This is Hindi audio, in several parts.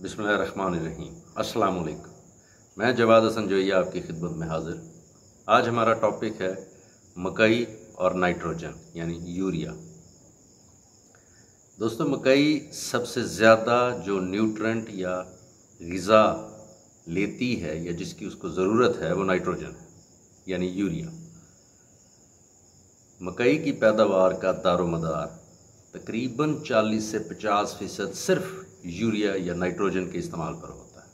बिस्मिल्लाहिर्रहमानिर्रहीम। अस्सलाम वालेकुम। मैं जवाद हसन जोइया आपकी खिदमत में हाजिर। आज हमारा टॉपिक है मकई और नाइट्रोजन यानी यूरिया। दोस्तों, मकई सबसे ज़्यादा जो न्यूट्रेंट या ग़िज़ा लेती है या जिसकी उसको ज़रूरत है वो नाइट्रोजन है यानी यूरिया। मकई की पैदावार का दारोमदार तकरीबन 40 से 50% सिर्फ यूरिया या नाइट्रोजन के इस्तेमाल पर होता है।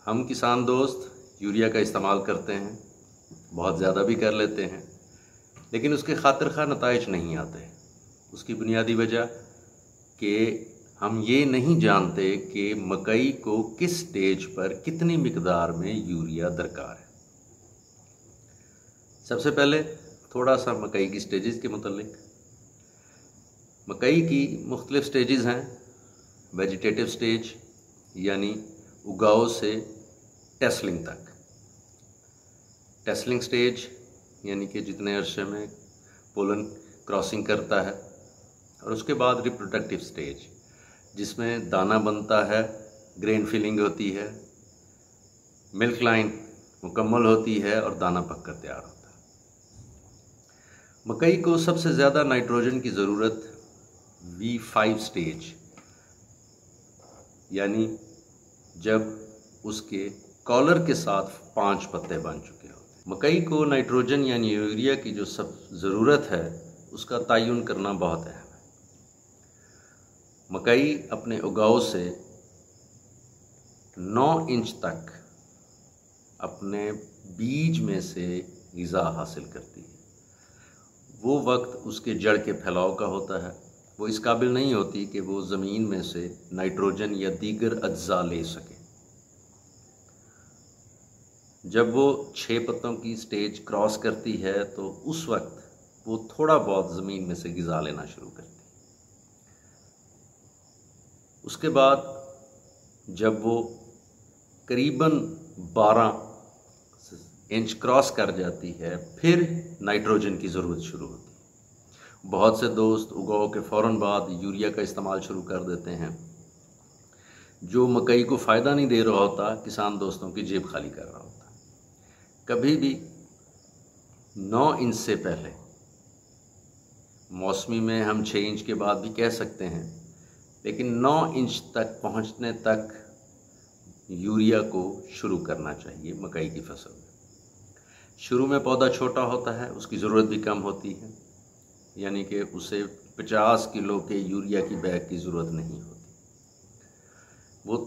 हम किसान दोस्त यूरिया का इस्तेमाल करते हैं, बहुत ज़्यादा भी कर लेते हैं, लेकिन उसके खातिर खा नताइज नहीं आते। उसकी बुनियादी वजह कि हम ये नहीं जानते कि मकई को किस स्टेज पर कितनी मिकदार में यूरिया दरकार है। सबसे पहले थोड़ा सा मकई की स्टेजेस के मुतालिक। मकई की मुख्तलिफ स्टेजेस हैं। वेजिटेटिव स्टेज यानी उगाव से टेसलिंग तक। टेसलिंग स्टेज यानी कि जितने अरसे में पोलन क्रॉसिंग करता है, और उसके बाद रिप्रोडक्टिव स्टेज जिसमें दाना बनता है, ग्रेन फिलिंग होती है, मिल्क लाइन मुकम्मल होती है और दाना पककर तैयार होता है। मकई को सबसे ज़्यादा नाइट्रोजन की ज़रूरत V5 स्टेज यानी जब उसके कॉलर के साथ 5 पत्ते बन चुके होते हैं। मकई को नाइट्रोजन यानी यूरिया की जो सब ज़रूरत है उसका तयन करना बहुत अहम है। मकई अपने उगाव से 9 इंच तक अपने बीज में से ग़िज़ा हासिल करती है। वो वक्त उसके जड़ के फैलाव का होता है। वो इस काबिल नहीं होती कि वो ज़मीन में से नाइट्रोजन या दीगर अज्जा ले सके। जब वो 6 पत्तों की स्टेज क्रॉस करती है तो उस वक्त वो थोड़ा बहुत ज़मीन में से ग़िज़ा लेना शुरू करती है। उसके बाद जब वो करीबन 12 इंच क्रॉस कर जाती है फिर नाइट्रोजन की ज़रूरत शुरू होती है। बहुत से दोस्त उगाव के फ़ौरन बाद यूरिया का इस्तेमाल शुरू कर देते हैं, जो मकई को फ़ायदा नहीं दे रहा होता, किसान दोस्तों की जेब खाली कर रहा होता। कभी भी 9 इंच से पहले, मौसमी में हम 6 इंच के बाद भी कह सकते हैं, लेकिन 9 इंच तक पहुंचने तक यूरिया को शुरू करना चाहिए मकई की फसल में। शुरू में पौधा छोटा होता है, उसकी ज़रूरत भी कम होती है, यानी कि उसे 50 किलो के यूरिया की बैग की ज़रूरत नहीं होती। वो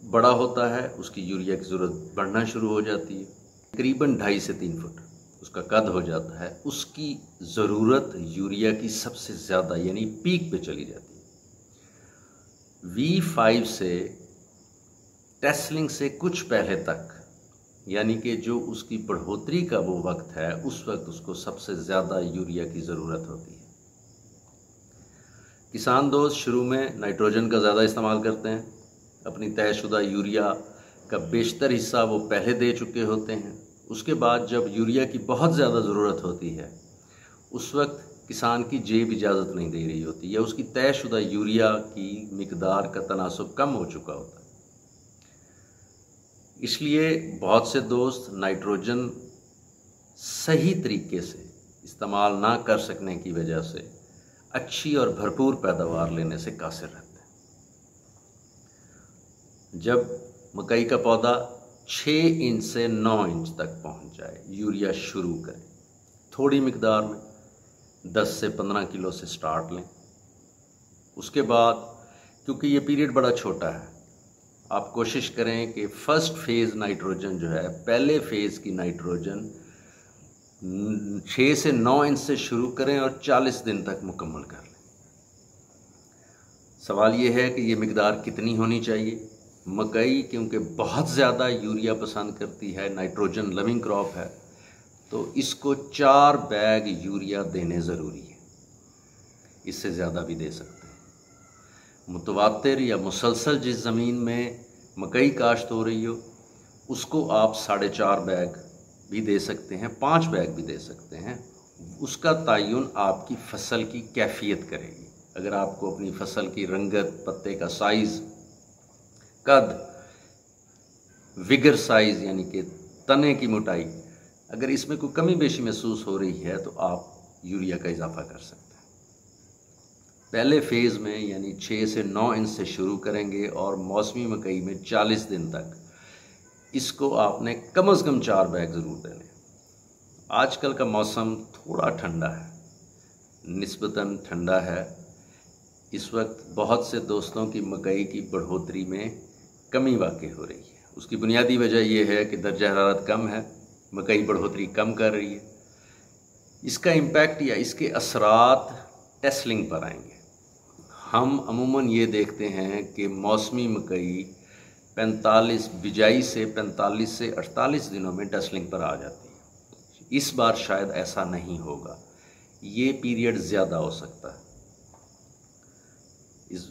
बड़ा होता है, उसकी यूरिया की ज़रूरत बढ़ना शुरू हो जाती है। तकरीबन 2.5 से 3 फुट उसका कद हो जाता है। उसकी ज़रूरत यूरिया की सबसे ज़्यादा यानी पीक पे चली जाती है। V5 से टेसलिंग से कुछ पहले तक, यानी कि जो उसकी बढ़ोतरी का वो वक्त है, उस वक्त उसको सबसे ज़्यादा यूरिया की ज़रूरत होती है। किसान दोस्त शुरू में नाइट्रोजन का ज़्यादा इस्तेमाल करते हैं। अपनी तयशुदा यूरिया का बेशतर हिस्सा वो पहले दे चुके होते हैं। उसके बाद जब यूरिया की बहुत ज़्यादा ज़रूरत होती है, उस वक्त किसान की जेब इजाज़त नहीं दे रही होती या उसकी तयशुदा यूरिया की मिकदार का तनासुब कम हो चुका होता है। इसलिए बहुत से दोस्त नाइट्रोजन सही तरीके से इस्तेमाल ना कर सकने की वजह से अच्छी और भरपूर पैदावार लेने से कासिर रहते हैं। जब मकई का पौधा 6 इंच से 9 इंच तक पहुंच जाए, यूरिया शुरू करें। थोड़ी मिकदार में 10 से 15 किलो से स्टार्ट लें। उसके बाद क्योंकि ये पीरियड बड़ा छोटा है, आप कोशिश करें कि फ़र्स्ट फेज़ नाइट्रोजन जो है, पहले फेज़ की नाइट्रोजन 6 से 9 इंच से शुरू करें और 40 दिन तक मुकम्मल कर लें। सवाल ये है कि ये मिकदार कितनी होनी चाहिए। मकई क्योंकि बहुत ज़्यादा यूरिया पसंद करती है, नाइट्रोजन लविंग क्रॉप है, तो इसको 4 बैग यूरिया देने ज़रूरी है। इससे ज़्यादा भी दे सकते हैं। मुतवातिर या मुसलसल जिस ज़मीन में मकई काश्त हो रही हो, उसको आप 4.5 बैग भी दे सकते हैं, 5 बैग भी दे सकते हैं। उसका तयन आपकी फसल की कैफियत करेगी। अगर आपको अपनी फसल की रंगत, पत्ते का साइज़, कद, विगर साइज़ यानी कि तने की मोटाई, अगर इसमें कोई कमी बेशी महसूस हो रही है तो आप यूरिया का इजाफा कर सकते हैं। पहले फेज़ में यानी 6 से 9 इंच से शुरू करेंगे और मौसमी मकई में 40 दिन तक इसको आपने कम से कम 4 बैग ज़रूर देने। आजकल का मौसम थोड़ा ठंडा है, निस्बतन ठंडा है। इस वक्त बहुत से दोस्तों की मकई की बढ़ोतरी में कमी वाक़ई हो रही है। उसकी बुनियादी वजह यह है कि दर्जा हरारत कम है, मकई बढ़ोतरी कम कर रही है। इसका इम्पैक्ट या इसके असरात टेस्लिंग पर आएंगे। हम अमूमन ये देखते हैं कि मौसमी मकई 45 बिजाई से 45 से 48 दिनों में टेस्लिंग पर आ जाती है। इस बार शायद ऐसा नहीं होगा, ये पीरियड ज़्यादा हो सकता है। इस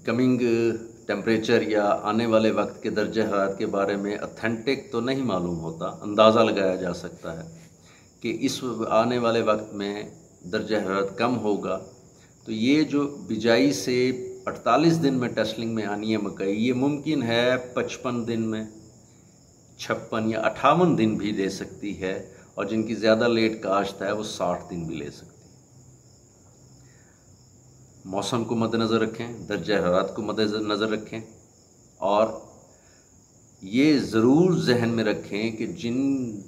कमिंग टेम्परेचर या आने वाले वक्त के दर्जे हरारत के बारे में ऑथेंटिक तो नहीं मालूम होता, अंदाज़ा लगाया जा सकता है कि इस आने वाले वक्त में दर्जा हरारत कम होगा, तो ये जो बिजाई से 48 दिन में टेस्लिंग में आनी है मकई, ये मुमकिन है 55 दिन में, 56 या 58 दिन भी ले सकती है, और जिनकी ज़्यादा लेट काश्त है वो 60 दिन भी ले सकती है। मौसम को मद्देनज़र रखें, दर्जा हरारत को मद्देनज़र रखें, और ये ज़रूर जहन में रखें कि जिन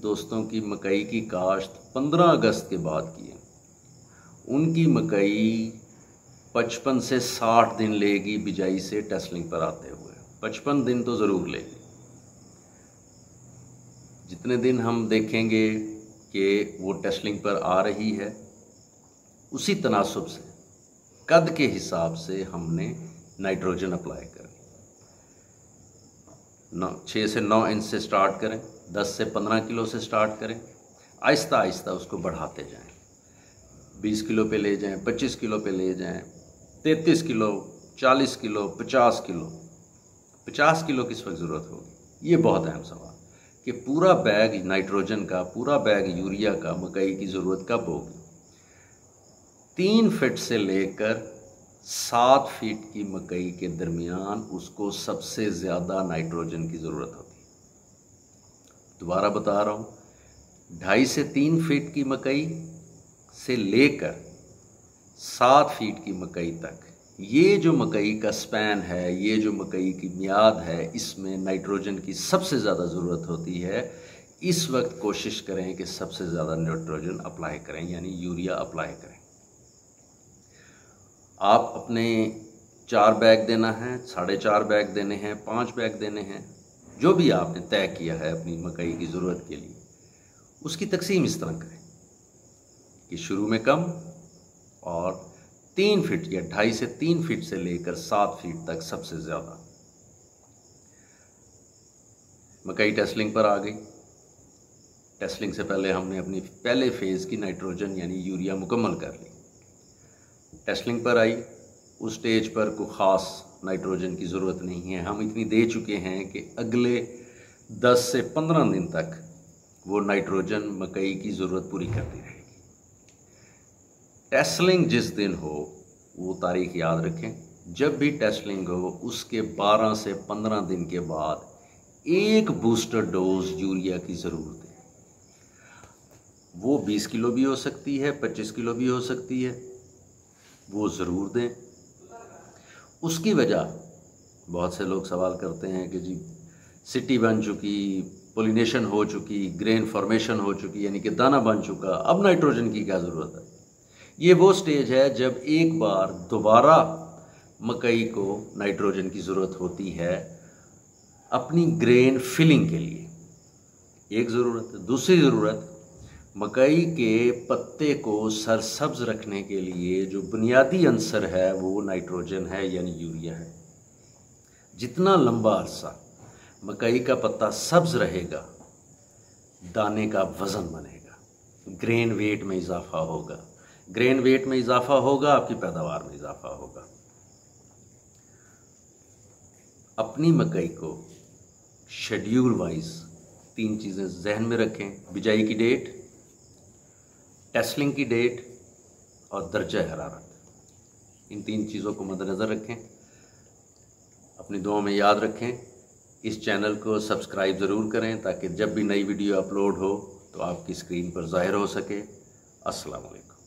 दोस्तों की मकई की काश्त 15 अगस्त के बाद की है, उनकी मकई 55 से 60 दिन लेगी बिजाई से टेस्लिंग पर आते हुए। 55 दिन तो ज़रूर लेगी। जितने दिन हम देखेंगे कि वो टेस्लिंग पर आ रही है, उसी तनासुब से कद के हिसाब से हमने नाइट्रोजन अप्लाई करनी। 6 से 9 इंच से स्टार्ट करें, 10 से 15 किलो से स्टार्ट करें, आहिस्ता आहिस्ता उसको बढ़ाते जाएं। 20 किलो पे ले जाएं, 25 किलो पे ले जाएं, 33 किलो, 40 किलो, 50 किलो। 50 किलो किस वक्त ज़रूरत होगी, ये बहुत अहम सवाल, कि पूरा बैग नाइट्रोजन का, पूरा बैग यूरिया का मकई की ज़रूरत कब होगी। 3 फीट से लेकर 7 फीट की मकई के दरमियान उसको सबसे ज़्यादा नाइट्रोजन की ज़रूरत होती है। दोबारा बता रहा हूँ, 2.5 से 3 फीट की मकई से लेकर 7 फीट की मकई तक, ये जो मकई का स्पैन है, ये जो मकई की मियाद है, इसमें नाइट्रोजन की सबसे ज़्यादा ज़रूरत होती है। इस वक्त कोशिश करें कि सबसे ज़्यादा नाइट्रोजन अप्लाई करें, यानी यूरिया अप्लाई करें। आप अपने 4 बैग देना है, 4.5 बैग देने हैं, 5 बैग देने हैं, जो भी आपने तय किया है अपनी मकई की ज़रूरत के लिए, उसकी तकसीम इस तरह करें कि शुरू में कम और 3 फीट या 2.5 से 3 फीट से लेकर 7 फीट तक सबसे ज़्यादा। मकई टेस्लिंग पर आ गई। टेस्लिंग से पहले हमने अपनी पहले फेज़ की नाइट्रोजन यानी यूरिया मुकम्मल कर ली। टेस्लिंग पर आई, उस स्टेज पर कोई ख़ास नाइट्रोजन की ज़रूरत नहीं है। हम इतनी दे चुके हैं कि अगले 10 से 15 दिन तक वो नाइट्रोजन मकई की ज़रूरत पूरी करती रहेगी। टेस्लिंग जिस दिन हो, वो तारीख याद रखें, जब भी टेस्लिंग हो उसके 12 से 15 दिन के बाद एक बूस्टर डोज यूरिया की ज़रूर दें। वो 20 किलो भी हो सकती है, 25 किलो भी हो सकती है, वो ज़रूर दें। उसकी वजह, बहुत से लोग सवाल करते हैं कि जी सिटी बन चुकी, पोलिनेशन हो चुकी, ग्रेन फॉर्मेशन हो चुकी, यानी कि दाना बन चुका, अब नाइट्रोजन की क्या ज़रूरत है। ये वो स्टेज है जब एक बार दोबारा मकई को नाइट्रोजन की ज़रूरत होती है अपनी ग्रेन फिलिंग के लिए। एक ज़रूरत है। दूसरी ज़रूरत, मकई के पत्ते को सरसब्ज रखने के लिए जो बुनियादी अंसर है वो नाइट्रोजन है, यानी यूरिया है। जितना लंबा अरसा मकई का पत्ता सब्ज रहेगा, दाने का वज़न बनेगा, ग्रेन वेट में इजाफा होगा। ग्रेन वेट में इजाफा होगा, आपकी पैदावार में इजाफा होगा। अपनी मकई को शेड्यूल वाइज 3 चीज़ें जहन में रखें: बिजाई की डेट, टेस्लिंग की डेट और दर्जा हरारत। इन 3 चीज़ों को मद्देनज़र रखें, अपनी दुआ में याद रखें। इस चैनल को सब्सक्राइब ज़रूर करें ताकि जब भी नई वीडियो अपलोड हो तो आपकी स्क्रीन पर ज़ाहिर हो सके। अस्सलाम वालेकुम।